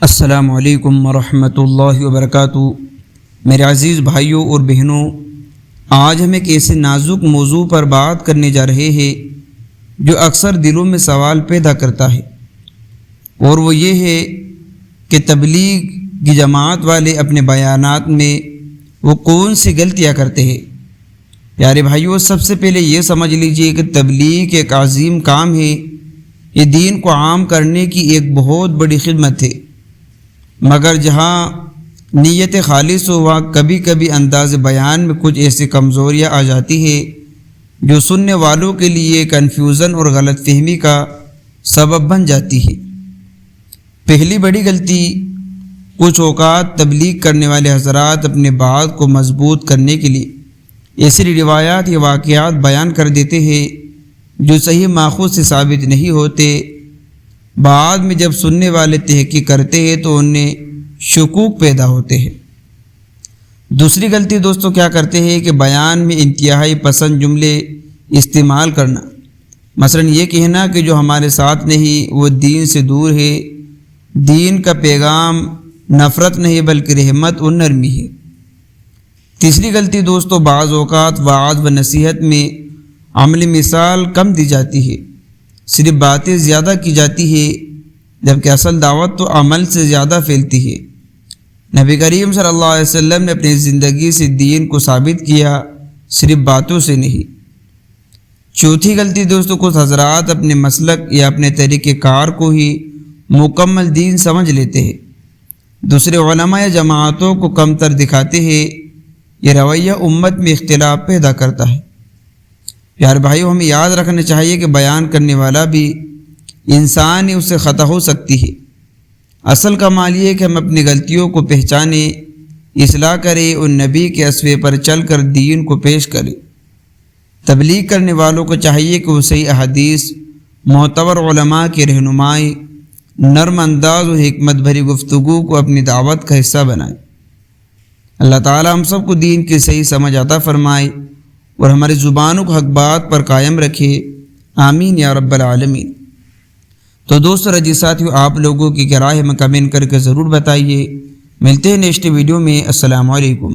السلام علیکم ورحمۃ اللہ وبرکاتہ۔ میرے عزیز بھائیوں اور بہنوں، آج ہم ایک ایسے نازک موضوع پر بات کرنے جا رہے ہیں جو اکثر دلوں میں سوال پیدا کرتا ہے، اور وہ یہ ہے کہ تبلیغ کی جماعت والے اپنے بیانات میں وہ کون سی غلطیاں کرتے ہیں۔ پیارے بھائیوں، سب سے پہلے یہ سمجھ لیجئے کہ تبلیغ ایک عظیم کام ہے۔ یہ دین کو عام کرنے کی ایک بہت بڑی خدمت ہے، مگر جہاں نیت خالص ہو وہاں کبھی کبھی انداز بیان میں کچھ ایسی کمزوریاں آ جاتی ہے جو سننے والوں کے لیے کنفیوژن اور غلط فہمی کا سبب بن جاتی ہے۔ پہلی بڑی غلطی، کچھ اوقات تبلیغ کرنے والے حضرات اپنے بات کو مضبوط کرنے کے لیے ایسی روایات یا واقعات بیان کر دیتے ہیں جو صحیح ماخوذ سے ثابت نہیں ہوتے۔ بعد میں جب سننے والے تحقیق کرتے ہیں تو انہیں شکوک پیدا ہوتے ہیں۔ دوسری غلطی دوستوں کیا کرتے ہیں کہ بیان میں انتہائی پسند جملے استعمال کرنا، مثلا یہ کہنا کہ جو ہمارے ساتھ نہیں وہ دین سے دور ہے۔ دین کا پیغام نفرت نہیں بلکہ رحمت و نرمی ہے۔ تیسری غلطی دوستوں، بعض اوقات وعظ و نصیحت میں عملی مثال کم دی جاتی ہے، صرف باتیں زیادہ کی جاتی ہے، جبکہ اصل دعوت تو عمل سے زیادہ پھیلتی ہے۔ نبی کریم صلی اللہ علیہ وسلم نے اپنی زندگی سے دین کو ثابت کیا، صرف باتوں سے نہیں۔ چوتھی غلطی دوستوں، کچھ حضرات اپنے مسلک یا اپنے طریقہ کار کو ہی مکمل دین سمجھ لیتے ہیں، دوسرے علماء یا جماعتوں کو کمتر دکھاتے ہیں۔ یہ رویہ امت میں اختلاف پیدا کرتا ہے۔ پیارے بھائیو، ہمیں یاد رکھنا چاہیے کہ بیان کرنے والا بھی انسان ہی، اس سے خطا ہو سکتی ہے۔ اصل کمال یہ ہے کہ ہم اپنی غلطیوں کو پہچانیں، اصلاح کریں اور نبی کے اسوے پر چل کر دین کو پیش کریں۔ تبلیغ کرنے والوں کو چاہیے کہ وہ صحیح احادیث، معتبر علماء کی رہنمائی، نرم انداز اور حکمت بھری گفتگو کو اپنی دعوت کا حصہ بنائیں۔ اللہ تعالی ہم سب کو دین کی صحیح سمجھ عطا فرمائے اور ہماری زبانوں کو حق بات پر قائم رکھے، آمین یا رب العالمین۔ تو دوستو رجی ساتھیو، آپ لوگوں کی کیا رائے ہمیں کمنٹ کر کے ضرور بتائیے۔ ملتے ہیں نیکسٹ ویڈیو میں۔ السلام علیکم۔